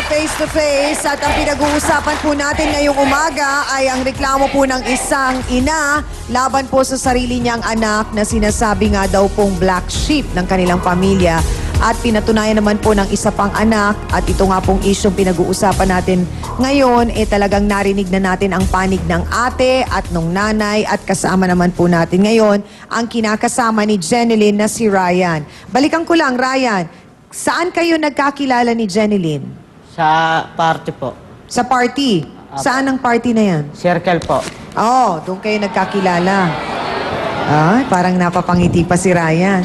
Face to Face at ang pinag-uusapan po natin ngayong umaga ay ang reklamo po ng isang ina laban po sa sarili niyang anak na sinasabi nga daw pong black sheep ng kanilang pamilya at pinatunayan naman po ng isa pang anak at ito nga pong isyong pinag-uusapan natin ngayon talagang narinig na natin ang panig ng ate at nung nanay at kasama naman po natin ngayon ang kinakasama ni Jeneline na si Ryan. Balikan ko lang, Ryan, saan kayo nagkakilala ni Jeneline? Sa party po. Sa party? Saan ang party na yan? Circle po. Oh, doon kayo nagkakilala. Ay, parang napapangiti pa si Ryan.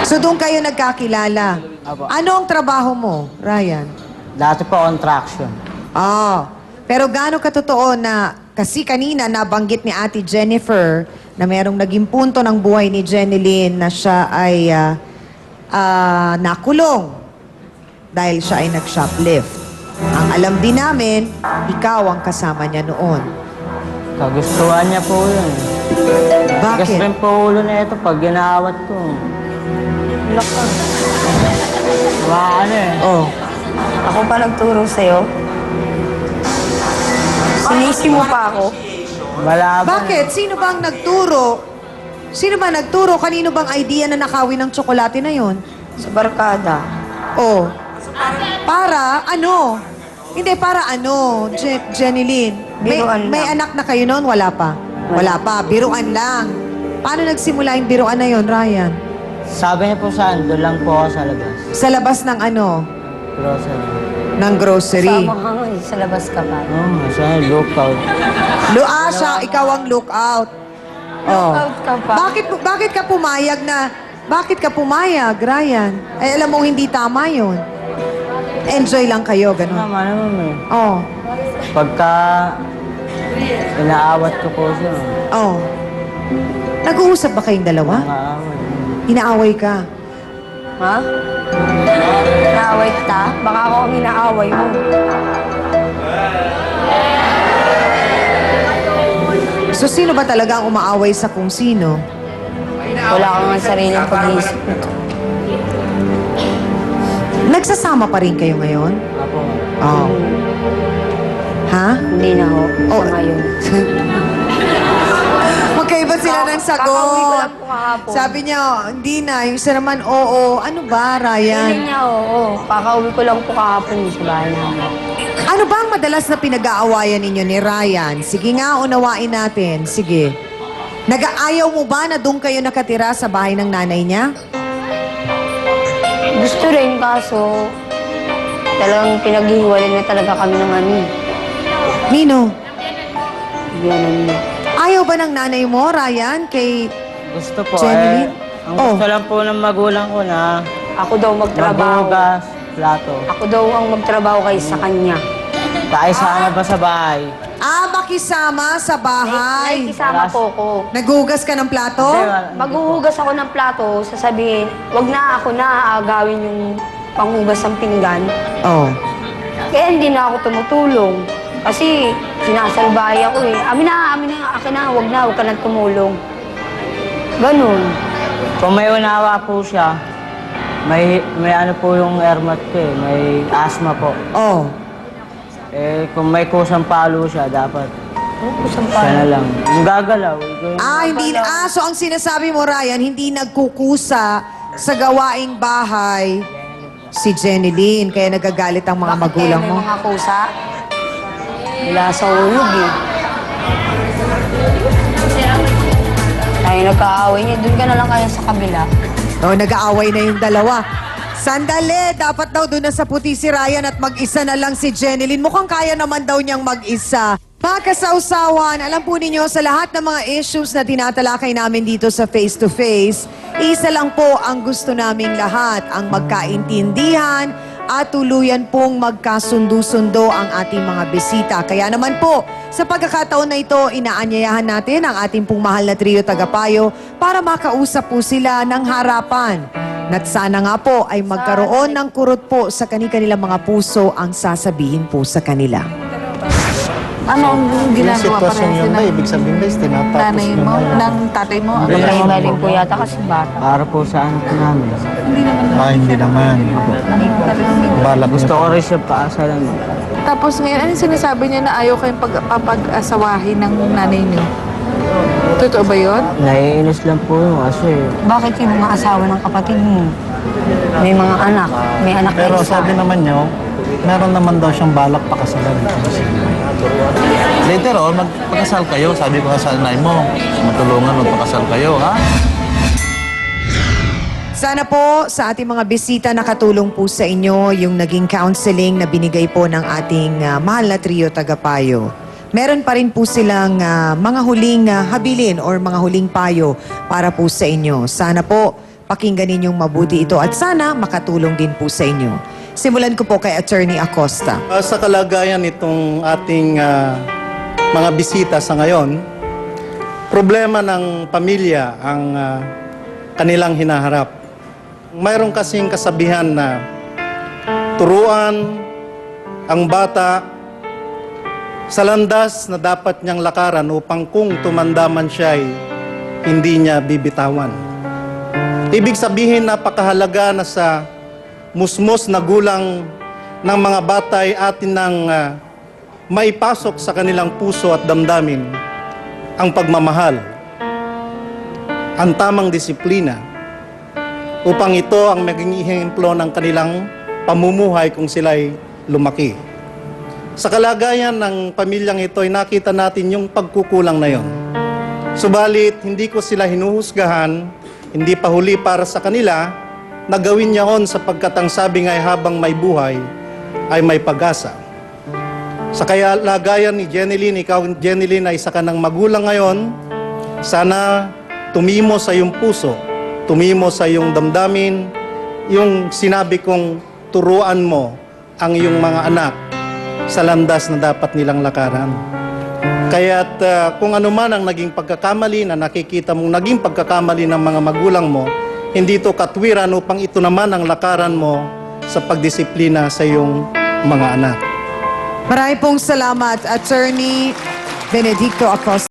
So doon kayo nagkakilala. Apo. Ano ang trabaho mo, Ryan? Dati po contraction. Oh, pero gaano katotoo na kasi kanina nabanggit ni Ate Jennifer na merong naging punto ng buhay ni Jeneline na siya ay nakulong dahil siya ay nag-shoplift. Ang alam din namin, ikaw ang kasama niya noon. Kagustuhan niya po yun. Gas Bakit? rin po ulo na ito pag ginaawat ko. Laka. Ano eh. Oh, Ako pa nagturo sa'yo? Sinisi mo pa ako? Malaban. bakit? Sino bang nagturo? Sino ba nagturo? Kanino bang idea na nakawin ng tsokolate na yon? Sa barkada. Oh. Para ano? Hindi, para ano, Jeneline? Biruan May lang. anak na kayo noon? Wala pa? Wala pa. Biruan lang. Paano nagsimula yung biruan na yon, Ryan? Sabi niya po saan, doon lang po ako sa labas. Sa labas ng ano? Grocery. Ng grocery. Sama ka nga eh, sa labas ka pa. Siya lookout. Siya, ikaw ang lookout. Oh. Lookout ka pa. Bakit ka pumayag na, bakit ka pumayag, Ryan? Ay, alam mo, hindi tama yun. Enjoy lang kayo, ganun. Naman naman eh. Oh. Pagka inaawat ko po siya. Oh. Nag-uusap ba kayong dalawa? Nangaawat. Inaaway ka. Ha? Naaway kita? Baka ako ang inaaway mo. So, sino ba talaga ang umaaway sa kung sino? Wala kang nga sariling pag-iisip nito. Nagsasama pa rin kayo ngayon? Apo. Oh. Ha? Hindi na ho. Oh. Sa ngayon. Magkaiba sila ng Kakauwi ko sagot. lang po kahapon. Sabi niya, hindi na. Yung isa naman, oo. Ano ba, Hindi Ryan? niya, oo. Kakauwi ko lang po kahapon sa bahay namin. Ano ba ang madalas na pinag-aawayan ninyo ni Ryan? Sige nga, unawain natin. Sige. Nag-aayaw mo ba na doon kayo nakatira sa bahay ng nanay niya? Gusto rin, kaso talagang pinaghihiwalay na talaga kami ng ano. Nino, Ganun niya. ayaw ba ng nanay mo, Ryan, kay... Gusto po Jeneline? Ang Oh. gusto lang po ng magulang ko na Ako daw magtrabaho. magbugas, plato. Ako daw ang magtrabaho kaysa kanya. Kaisama ba sa bahay? makisama sa bahay. Nakikisama po ko. Naghugas ka ng plato? Hindi, wala. Maghuhugas ako ng plato, sasabihin, wag na ako na aagawin yung panghugas ng pinggan. Oh. Kaya hindi na ako tumutulong. Kasi sinasalbahay ako eh. Amin na, akin na, wag ka nang tumulong. Ganun. Kung may unawa po siya, may ano po yung airmat ko eh, may asthma po. Oh. Kung may kusang palo siya, dapat siya na lang. Yung gagalaw. Hindi. So ang sinasabi mo, Ryan, hindi nagkukusa sa gawaing bahay si Jeneline, kaya nagagalit ang mga magulang mo. May mga kusa? Wala sa ulog eh. Tayo nagkaaway niya. Doon ka na lang kaya sa kabila. Oh, nag-aaway na yung dalawa. Sandali, dapat daw doon na sa puti si Ryan at mag-isa na lang si Jeneline. Mukhang kaya naman daw niyang mag-isa. Mga kasausawan, alam po ninyo sa lahat ng mga issues na tinatalakay namin dito sa Face to Face, isa lang po ang gusto naming lahat, ang magkaintindihan at tuluyan pong magkasundo-sundo ang ating mga bisita. Kaya naman po, sa pagkakataon na ito, inaanyayahan natin ang ating pong mahal na trio tagapayo para makausap po sila ng harapan. At sana nga po ay magkaroon ng kurot po sa kanilang mga puso ang sasabihin po sa kanila. Ano ang Yung ginagawa pa sitwasyon rin yun na, ibig sabihin guys, tinatapos nanay nyo mo, na yan. ng tatay mo? Ano Patay yun? na rin po yata kasi bata. Para po sa anak namin. Hindi naman. Hindi naman. Balak Gusto nyo. ko rin siya paasalan. Tapos ngayon, ano yung sinasabi niya na ayaw kayong papag-asawahin ng nanay niyo? Totoo ba yun? Naiinis lang po yun kasi Bakit yung mga asawa ng kapatid mo? May mga anak. May anak na Pero isa. sabi naman nyo, meron naman daw siyang balak pakasalan. Later on, magpakasal kayo. Sabi ko nga sa nanay mo, matulungan, magpakasal kayo, ha? Sana po sa ating mga bisita nakatulong po sa inyo yung naging counseling na binigay po ng ating mahal na trio tagapayo. Meron pa rin po silang mga huling habilin or mga huling payo para po sa inyo. Sana po pakinggan ninyong mabuti ito at sana makatulong din po sa inyo. Simulan ko po kay Attorney Acosta. Sa kalagayan itong ating mga bisita sa ngayon, problema ng pamilya ang kanilang hinaharap. Mayroon kasing kasabihan na turuan ang bata sa landas na dapat niyang lakaran upang kung tumanda man siya ay hindi niya bibitawan. Ibig sabihin, napakahalaga na sa musmos na gulang ng mga bata ay atin nang maipasok sa kanilang puso at damdamin ang pagmamahal, ang tamang disiplina, upang ito ang maging ehemplo ng kanilang pamumuhay kung sila'y lumaki. Sa kalagayan ng pamilyang ito ay nakita natin yung pagkukulang na yon. Subalit, hindi ko sila hinuhusgahan, hindi pa huli para sa kanila, na gawin niyaon sapagkat ang sabi nga ay habang may buhay ay may pag-asa. Sa kalagayan ni Jeneline, ikaw Jeneline ay isa ka ng magulang ngayon, sana tumimo sa iyong puso, tumimo sa iyong damdamin, yung sinabi kong turuan mo ang iyong mga anak sa landas na dapat nilang lakaran. Kaya't kung ano man ang naging pagkakamali na nakikita mong naging pagkakamali ng mga magulang mo, hindi ito katwiran upang ito naman ang lakaran mo sa pagdisiplina sa iyong mga anak. Marami pong salamat, Attorney Benedicto Acosta.